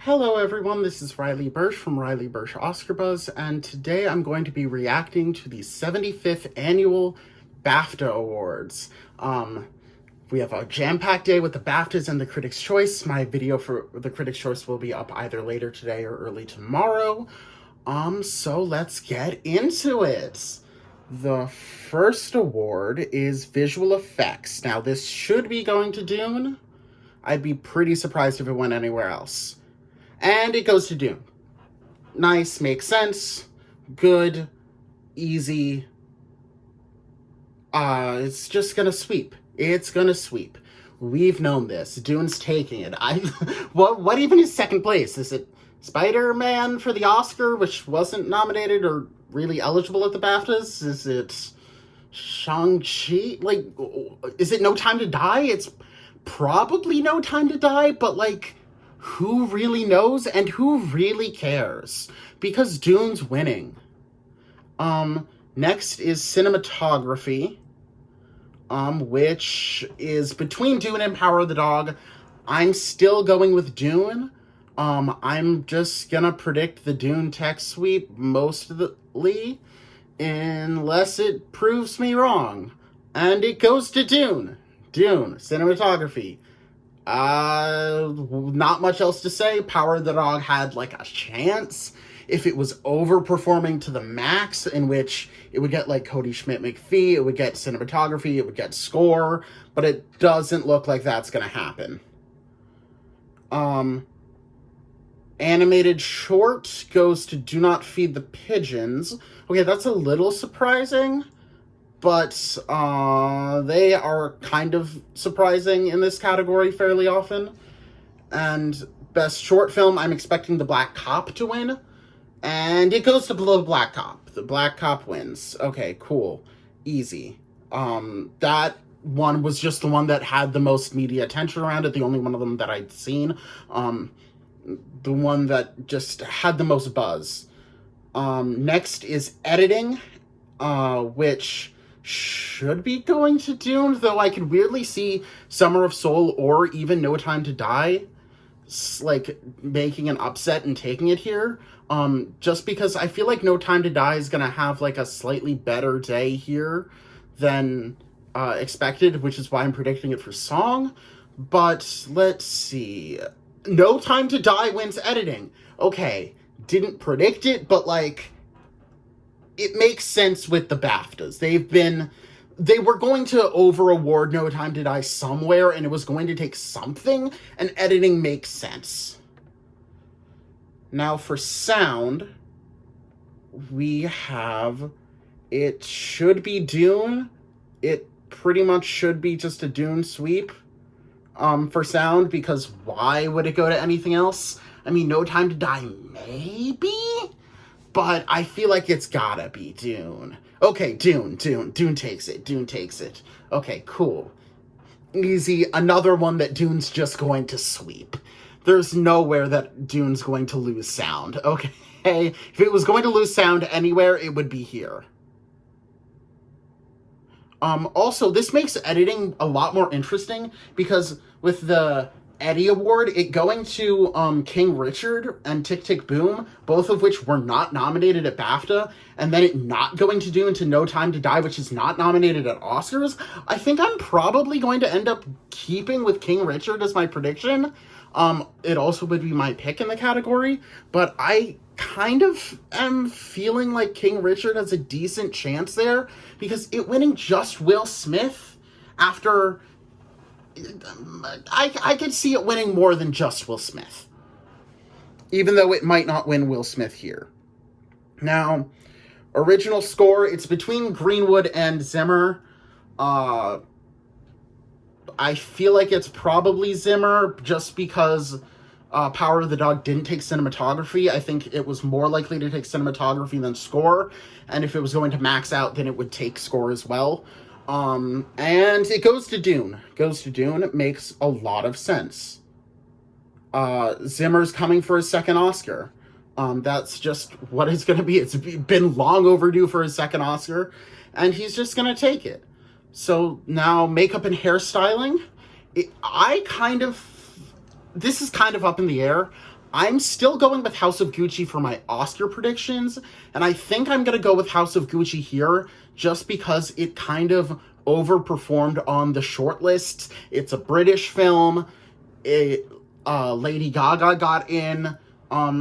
Hello everyone, this is Riley Bursh from Riley Bursh Oscar Buzz, and today I'm going to be reacting to the 75th Annual BAFTA Awards. We have a jam-packed day with the BAFTAs and the Critics' Choice. My video for the Critics' Choice will be up either later today or early tomorrow. So let's get into it. The first award is Visual Effects. Now, this should be going to Dune. I'd be pretty surprised if it went anywhere else. And it goes to Dune. Nice, makes sense, good, easy. It's just gonna sweep. It's gonna sweep. We've known this. Dune's taking it. What even is second place? Is it Spider-Man for the Oscar, which wasn't nominated or really eligible at the BAFTAs? Is it Shang-Chi? Like, is it No Time to Die? It's probably No Time to Die, but like, who really knows and who really cares? Because Dune's winning. Next is cinematography, which is between Dune and Power of the Dog. I'm still going with Dune. I'm just gonna predict the Dune tech sweep mostly, unless it proves me wrong. And it goes to Dune. Dune, cinematography. Not much else to say. Power of the Dog had like a chance if it was overperforming to the max, in which it would get like Cody Schmidt-McPhee, it would get cinematography, it would get score, but it doesn't look like that's gonna happen. Animated short goes to Do Not Feed the Pigeons. Okay, that's a little surprising, but they are kind of surprising in this category fairly often. And best short film, I'm expecting The Black Cop to win. And it goes to The Black Cop. The Black Cop wins. Okay, cool. Easy. That one was just the one that had the most media attention around it, the only one of them that I'd seen. The one that just had the most buzz. Next is editing, which should be going to Dune, though I could weirdly see Summer of Soul or even No Time to Die like making an upset and taking it here, just because I feel like No Time to Die is gonna have like a slightly better day here than expected, which is why I'm predicting it for song. But let's see. No Time to Die wins editing. Okay, didn't predict it, but like, it makes sense with the BAFTAs. They were going to over-award No Time to Die somewhere, and it was going to take something, and editing makes sense. Now for sound, we have, it should be Dune. It pretty much should be just a Dune sweep for sound, because why would it go to anything else? I mean, No Time to Die maybe? But I feel like it's gotta be Dune. Okay, Dune takes it. Okay, cool. Easy, another one that Dune's just going to sweep. There's nowhere that Dune's going to lose sound, okay? If it was going to lose sound anywhere, it would be here. Also, this makes editing a lot more interesting, because with the Eddie Award, it going to King Richard and Tick, Tick, Boom, both of which were not nominated at BAFTA, and then it not going to Dune to No Time to Die, which is not nominated at Oscars. I think I'm probably going to end up keeping with King Richard as my prediction. It also would be my pick in the category, but I kind of am feeling like King Richard has a decent chance there, because it winning just Will Smith after... I could see it winning more than just Will Smith, even though it might not win Will Smith here. Now, original score, it's between Greenwood and Zimmer. I feel like it's probably Zimmer, just because Power of the Dog didn't take cinematography. I think it was more likely to take cinematography than score, and if it was going to max out, then it would take score as well. And it goes to Dune. It makes a lot of sense. Zimmer's coming for his second Oscar. That's just what it's gonna be. It's been long overdue for his second Oscar, and he's just gonna take it. So now makeup and hairstyling. This is kind of up in the air. I'm still going with House of Gucci for my Oscar predictions, and I think I'm going to go with House of Gucci here just because it kind of overperformed on the shortlists. It's a British film. Lady Gaga got in.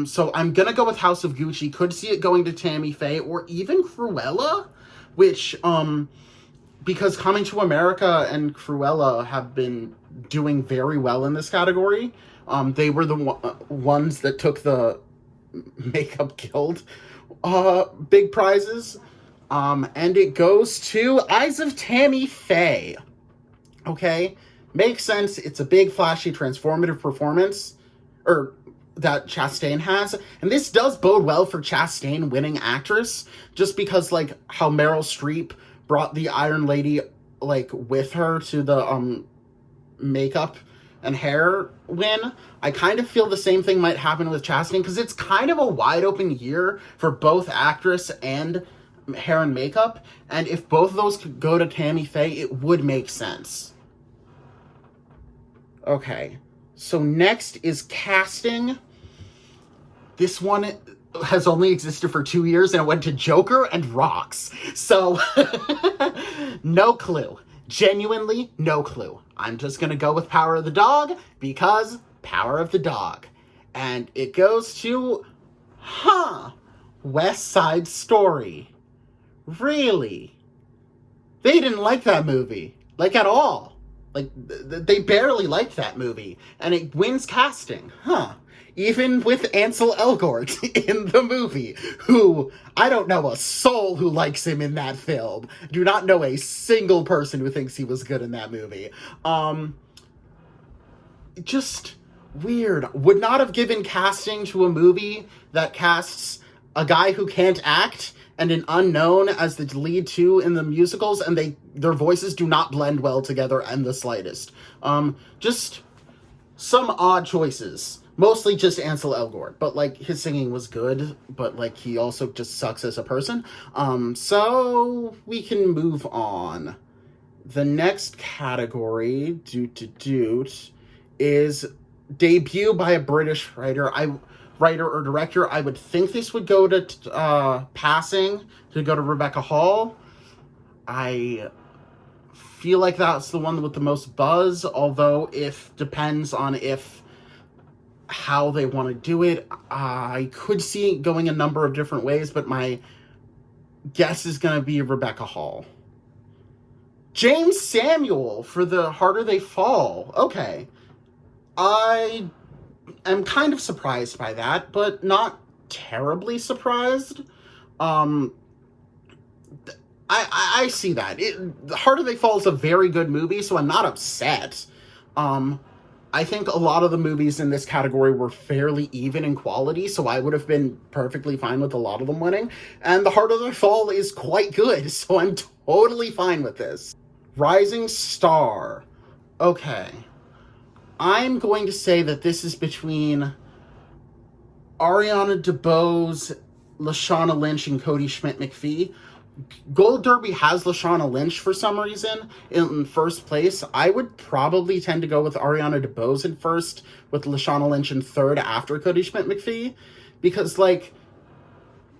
So I'm going to go with House of Gucci. Could see it going to Tammy Faye or even Cruella, which, because Coming to America and Cruella have been doing very well in this category. They were the ones that took the Makeup Guild big prizes. And it goes to Eyes of Tammy Faye. Okay? Makes sense. It's a big, flashy, transformative performance that Chastain has. And this does bode well for Chastain winning actress, just because, like, how Meryl Streep brought the Iron Lady, like, with her to the makeup and hair win. I kind of feel the same thing might happen with Chastain, because it's kind of a wide open year for both actress and hair and makeup, and if both of those could go to Tammy Faye, it would make sense. Okay, so next is casting. This one has only existed for 2 years, and it went to Joker and Rocks. So, no clue. Genuinely, no clue. I'm just gonna go with Power of the Dog, because Power of the Dog. And it goes to, West Side Story. Really? They didn't like that movie. Like, at all. Like, they barely liked that movie. And it wins casting. Even with Ansel Elgort in the movie, who, I don't know a soul who likes him in that film. Do not know a single person who thinks he was good in that movie. Just weird. Would not have given casting to a movie that casts a guy who can't act and an unknown as the lead too in the musicals, and their voices do not blend well together in the slightest. Just some odd choices. Mostly just Ansel Elgort, but, like, his singing was good, but, like, he also just sucks as a person. So we can move on. The next category, is debut by a British writer or director. I would think this would go to Passing, to go to Rebecca Hall. I feel like that's the one with the most buzz, although depends on how they want to do it. I could see it going a number of different ways, but my guess is going to be Rebecca Hall. James Samuel for The Harder They Fall. Okay. I am kind of surprised by that, but not terribly surprised. I see that. The Harder They Fall is a very good movie, so I'm not upset. I think a lot of the movies in this category were fairly even in quality, so I would have been perfectly fine with a lot of them winning. And The Harder They Fall is quite good, so I'm totally fine with this. Rising Star. Okay. I'm going to say that this is between Ariana DeBose, Lashana Lynch, and Cody Schmidt-McPhee. Gold Derby has Lashana Lynch for some reason in first place. I would probably tend to go with Ariana DeBose in first, with Lashana Lynch in third after Cody Schmidt-McPhee, because, like,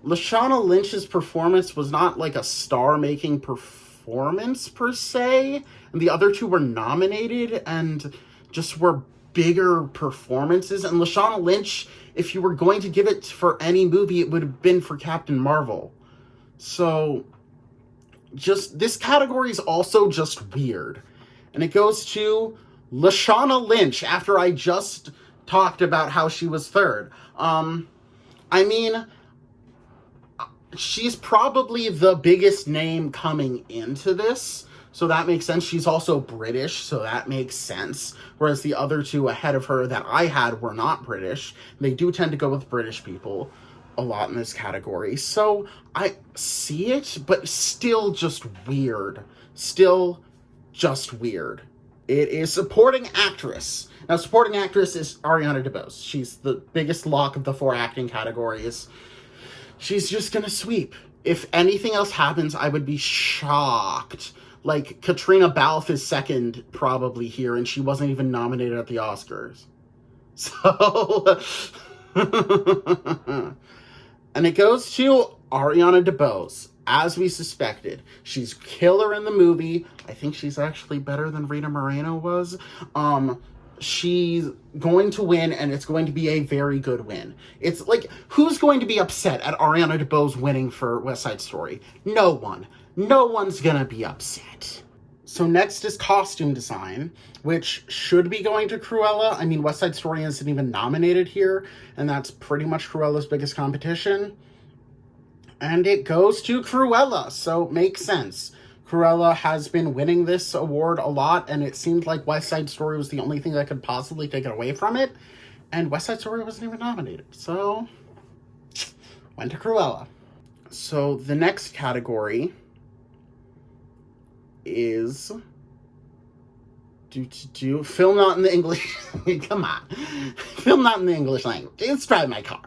Lashana Lynch's performance was not, like, a star-making performance per se, and the other two were nominated and just were bigger performances. And Lashana Lynch, if you were going to give it for any movie, it would have been for Captain Marvel. So, just, this category is also just weird. And it goes to Lashana Lynch, after I just talked about how she was third. I mean, she's probably the biggest name coming into this, so that makes sense. She's also British, so that makes sense. Whereas the other two ahead of her that I had were not British. They do tend to go with British people a lot in this category. So I see it, but still just weird. Still just weird. It is supporting actress. Now, supporting actress is Ariana DeBose. She's the biggest lock of the 4 acting categories. She's just gonna sweep. If anything else happens, I would be shocked. Like, Katrina Balfe is second probably here, and she wasn't even nominated at the Oscars. So, And it goes to Ariana DeBose, as we suspected. She's killer in the movie. I think she's actually better than Rita Moreno was. She's going to win, and it's going to be a very good win. It's like, who's going to be upset at Ariana DeBose winning for West Side Story? No one. No one's gonna be upset. So next is costume design, which should be going to Cruella. I mean, West Side Story isn't even nominated here, and that's pretty much Cruella's biggest competition. And it goes to Cruella, so makes sense. Cruella has been winning this award a lot, and it seemed like West Side Story was the only thing that could possibly take it away from it. And West Side Story wasn't even nominated, so went to Cruella. So the next category is film not in the English. Come on, film not in the English language. It's Drive My Car.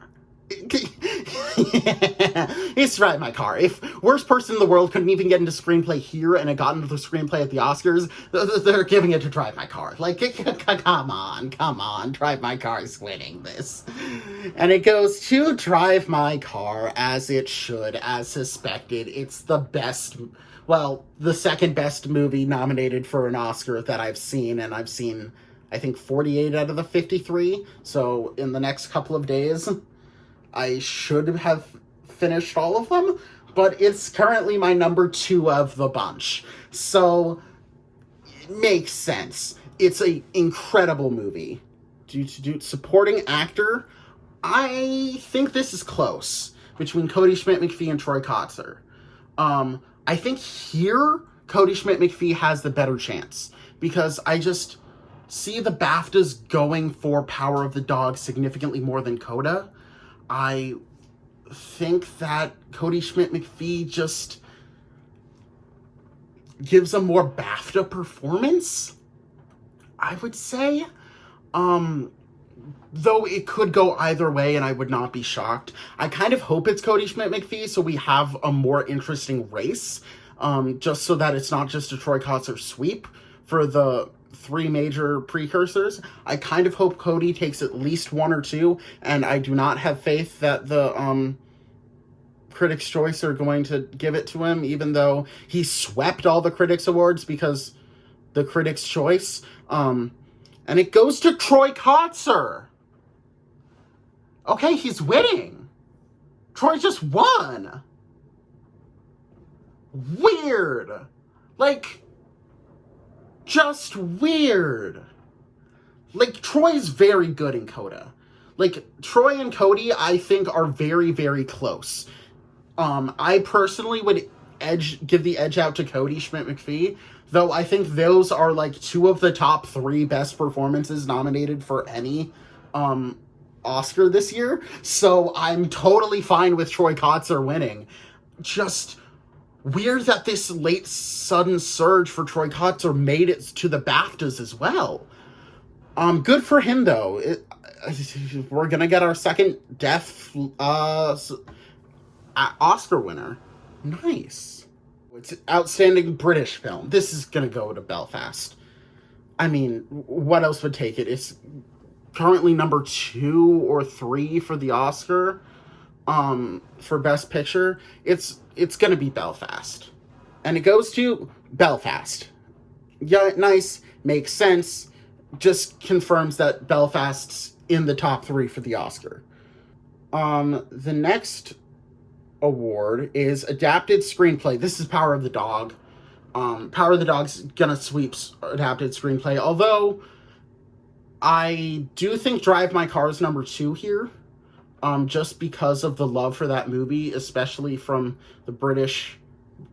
It's Drive My Car. If Worst Person in the World couldn't even get into screenplay here and it got into the screenplay at the Oscars, they're giving it to Drive My Car. Like, come on, Drive My Car is winning this. And it goes to Drive My Car, as it should, as suspected. It's the best, well, the second best movie nominated for an Oscar that I've seen, and I've seen, I think, 48 out of the 53, so in the next couple of days I should have finished all of them, but it's currently my number 2 of the bunch. So, it makes sense. It's an incredible movie. Due to supporting actor, I think this is close between Cody Schmidt-McPhee and Troy Kotsur. I think here, Cody Schmidt-McPhee has the better chance, because I just see the BAFTAs going for Power of the Dog significantly more than Coda. I think that Cody Schmidt-McPhee just gives a more BAFTA performance, I would say. Though it could go either way, and I would not be shocked. I kind of hope it's Cody Schmidt-McPhee, so we have a more interesting race, just so that it's not just a Troy Kotsur sweep for the 3 major precursors. I kind of hope Cody takes at least 1 or 2, and I do not have faith that the Critics' Choice are going to give it to him, even though he swept all the Critics' Awards because the Critics' Choice. And it goes to Troy Kotsur. Okay, he's winning. Troy just won. Weird. Like, just weird. Like, Troy's very good in Coda. Like, Troy and Cody, I think, are very, very close. I personally would give the edge out to Cody Schmidt-McPhee, though I think those are, like, 2 of the top 3 best performances nominated for any Oscar this year. So I'm totally fine with Troy Kotsur winning. Just weird that this late sudden surge for Troy Kotsur made it to the BAFTAs as well. Good for him, though. We're gonna get our second deaf Oscar winner. Nice. It's outstanding British film. This is gonna go to Belfast. I mean, what else would take it? It's currently number 2 or 3 for the Oscar. For Best Picture, it's gonna be Belfast. And it goes to Belfast. Yeah, nice, makes sense, just confirms that Belfast's in the top 3 for the Oscar. The next award is Adapted Screenplay. This is Power of the Dog. Power of the Dog's gonna sweep Adapted Screenplay, although I do think Drive My Car is number 2 here. Just because of the love for that movie, especially from the British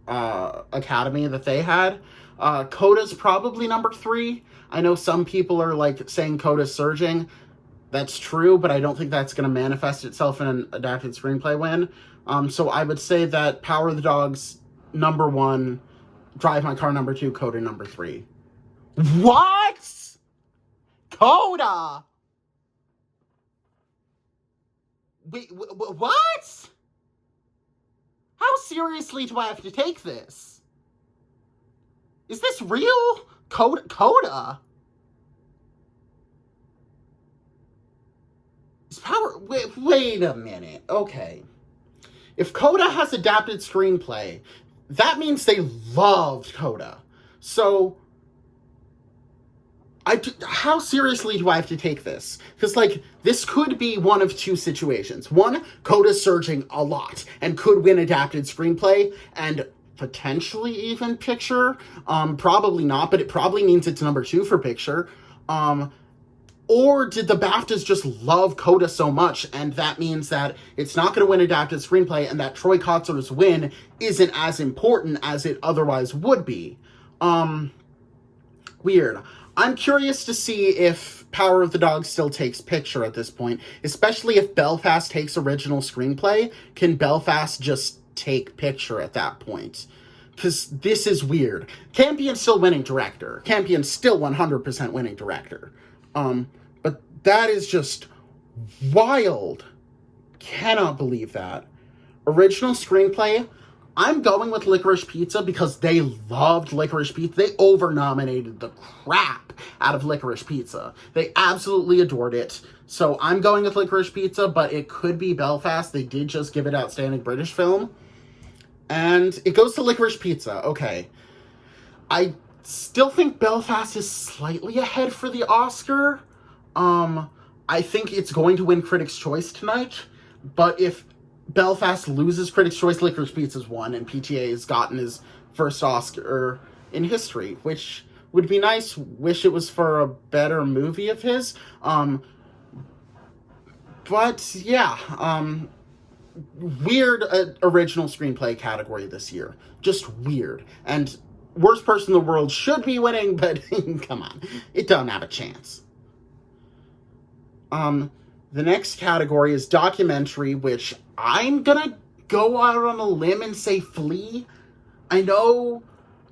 Academy that they had. Coda's probably number 3. I know some people are like saying Coda's surging. That's true, but I don't think that's going to manifest itself in an adapted screenplay win. So I would say that Power of the Dog's number 1, Drive My Car number 2, Coda number 3. What? Coda? Wait, what? How seriously do I have to take this? Is this real? Coda? Wait a minute. Okay. If Coda has adapted screenplay, that means they loved Coda. So, how seriously do I have to take this? Because, this could be one of two situations. One, Coda's surging a lot and could win adapted screenplay and potentially even picture. Probably not, but it probably means it's number 2 for picture. Or did the BAFTAs just love Coda so much, and that means that it's not going to win adapted screenplay, and that Troy Kotsur's win isn't as important as it otherwise would be? Weird. I'm curious to see if Power of the Dog still takes picture at this point, especially if Belfast takes original screenplay. Can Belfast just take picture at that point? Because this is weird. Campion's still winning director. Campion's still 100% winning director. But that is just wild. Cannot believe that. Original screenplay, I'm going with Licorice Pizza because they loved Licorice Pizza. They over-nominated the crap out of Licorice Pizza. They absolutely adored it. So I'm going with Licorice Pizza, but it could be Belfast. They did just give it Outstanding British Film. And it goes to Licorice Pizza. Okay. I still think Belfast is slightly ahead for the Oscar. I think it's going to win Critics' Choice tonight, but if Belfast loses Critics' Choice, Licorice Pizza's won, and PTA has gotten his first Oscar in history, which would be nice. Wish it was for a better movie of his. But yeah, weird original screenplay category this year. Just weird. And Worst Person in the World should be winning, but come on, it doesn't have a chance. The next category is documentary, which I'm gonna go out on a limb and say Flea. I know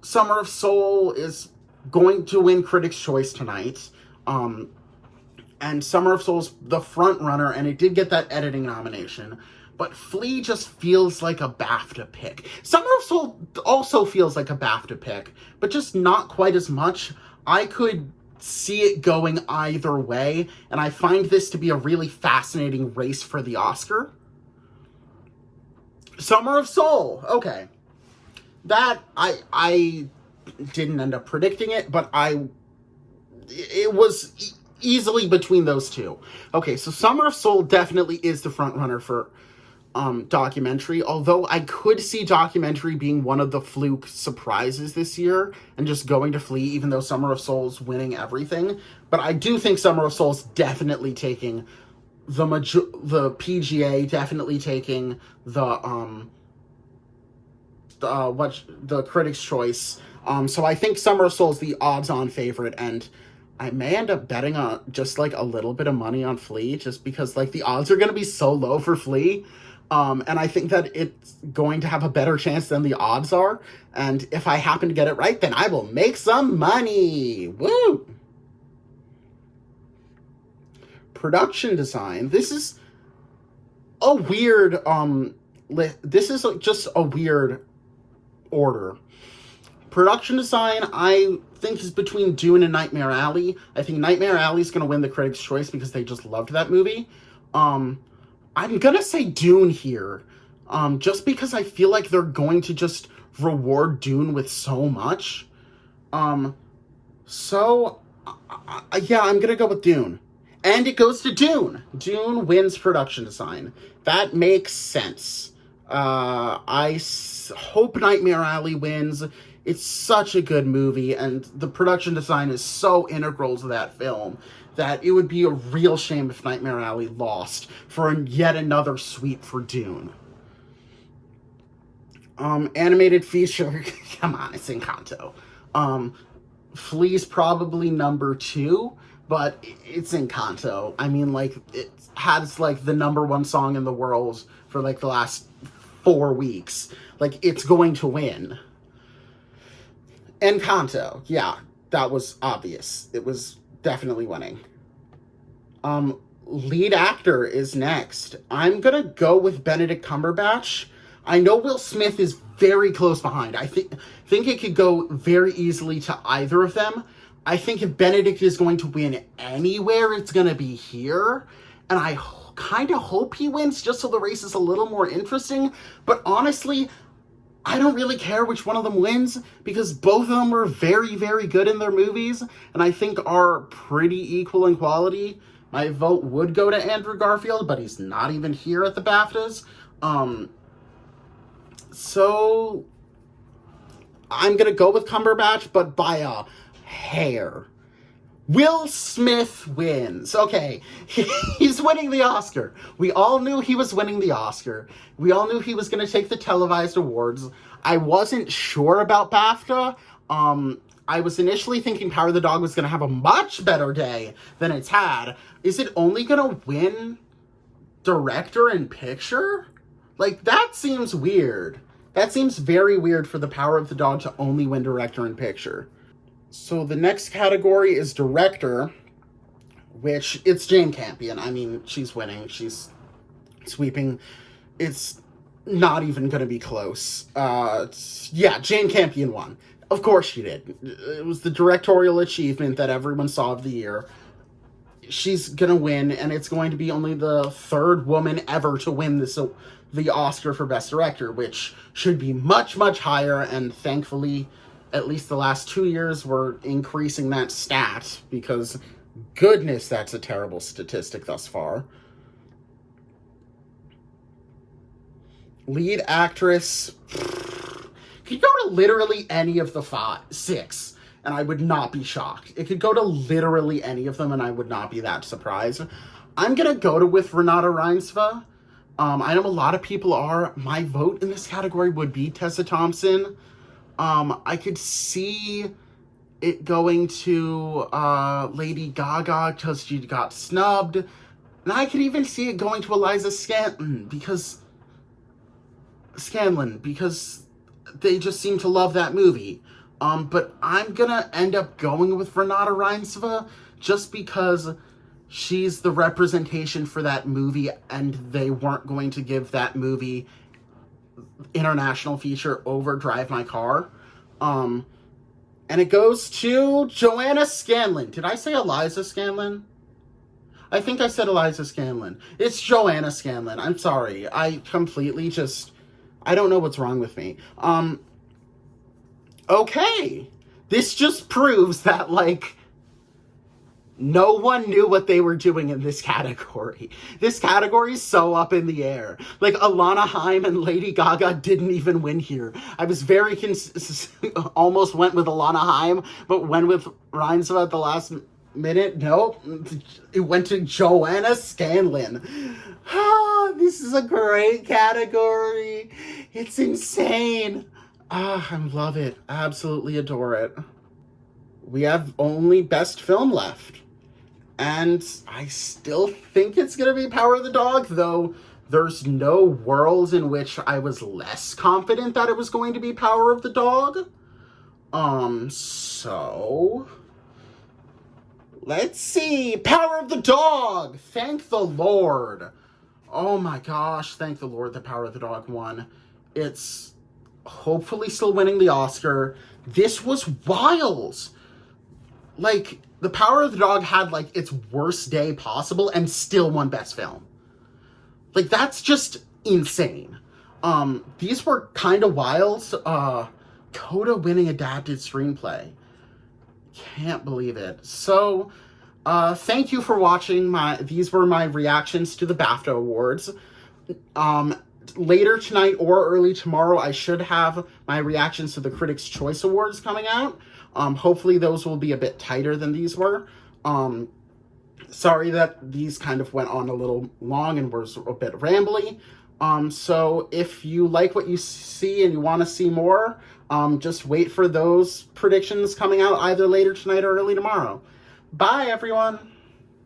Summer of Soul is going to win Critics' Choice tonight. And Summer of Soul's the front runner, and it did get that editing nomination. But Flea just feels like a BAFTA pick. Summer of Soul also feels like a BAFTA pick, but just not quite as much. I could see it going either way, and I find this to be a really fascinating race for the Oscar. Summer of Soul, okay. That, I didn't end up predicting it, but it was easily between those two. Okay, so Summer of Soul definitely is the front runner for documentary, although I could see documentary being one of the fluke surprises this year and just going to Flea, even though Summer of Soul's winning everything. But I do think Summer of Soul's definitely taking the PGA, definitely taking the Critics' Choice. So I think Summer of Soul's the odds-on favorite, and I may end up betting on just a little bit of money on Flea, just because the odds are going to be so low for Flea. And I think that it's going to have a better chance than the odds are. And if I happen to get it right, then I will make some money. Woo! Production design. This is a weird, just a weird order. Production design, I think, is between Dune and Nightmare Alley. I think Nightmare Alley is going to win the Critics' Choice because they just loved that movie. I'm gonna say Dune here, just because I feel like they're going to just reward Dune with so much. Yeah, I'm gonna go with Dune. And it goes to Dune. Dune wins production design. That makes sense. I hope Nightmare Alley wins. It's such a good movie, and the production design is so integral to that film that it would be a real shame if Nightmare Alley lost for yet another sweep for Dune. Animated feature, come on, it's Encanto. Flea's probably number 2, but it's Encanto. I mean, it has, the number 1 song in the world for, the last 4 weeks. It's going to win. Encanto, yeah, that was obvious. It was definitely winning. Lead actor is next. I'm gonna go with Benedict Cumberbatch. I know Will Smith is very close behind. I think it could go very easily to either of them. I think if Benedict is going to win anywhere, it's gonna be here. And kind of hope he wins just so the race is a little more interesting. But honestly, I don't really care which one of them wins because both of them were very, very good in their movies and I think are pretty equal in quality. My vote would go to Andrew Garfield, but he's not even here at the BAFTAs. So I'm going to go with Cumberbatch, but by a hair. Will Smith wins. Okay, he's winning the Oscar. We all knew he was winning the Oscar. We all knew he was going to take the televised awards. I wasn't sure about BAFTA. I was initially thinking Power of the Dog was going to have a much better day than it's had. Is it only going to win director and picture? Like, that seems weird. That seems very weird for the Power of the Dog to only win director and picture. So the next category is director, which it's Jane Campion. I mean, she's winning. She's sweeping. It's not even going to be close. Yeah, Jane Campion won. Of course she did. It was the directorial achievement that everyone saw of the year. She's going to win, and it's going to be only the third woman ever to win the Oscar for Best Director, which should be much, much higher, and thankfully, at least the last 2 years, we're increasing that stat, because goodness, that's a terrible statistic thus far. Lead actress could go to literally any of the 6, and I would not be shocked. It could go to literally any of them, and I would not be that surprised. I'm gonna go with Renata Reinsve. I know a lot of people are. My vote in this category would be Tessa Thompson. I could see it going to Lady Gaga because she got snubbed. And I could even see it going to Eliza Scanlon because they just seem to love that movie. But I'm gonna end up going with Renata Reinsve just because she's the representation for that movie, and they weren't going to give that movie international feature over Drive My Car. And it goes to Joanna Scanlon. Did I say Eliza Scanlon? I think I said Eliza Scanlon. It's Joanna Scanlon. I'm sorry. I completely I don't know what's wrong with me. Okay. This just proves that, like, no one knew what they were doing in this category. This category is so up in the air. Like, Alana Haim and Lady Gaga didn't even win here. I was very almost went with Alana Haim, but went with Reinsve at the last minute. Nope. It went to Joanna Scanlon. Ah, this is a great category. It's insane. I love it. I absolutely adore it. We have only Best Film left. And I still think it's going to be Power of the Dog, though there's no world in which I was less confident that it was going to be Power of the Dog. So let's see. Power of the Dog. Thank the Lord. Oh my gosh, thank the Lord that Power of the Dog won. It's hopefully still winning the Oscar. This was wild. Like, the Power of the Dog had, like, its worst day possible and still won Best Film. Like, that's just insane. These were kind of wild. Coda winning Adapted Screenplay. Can't believe it. So, thank you for watching. These were my reactions to the BAFTA Awards. Later tonight or early tomorrow, I should have my reactions to the Critics' Choice Awards coming out. Hopefully those will be a bit tighter than these were. Sorry that these kind of went on a little long and were a bit rambly. So if you like what you see and you want to see more, just wait for those predictions coming out either later tonight or early tomorrow. Bye, everyone!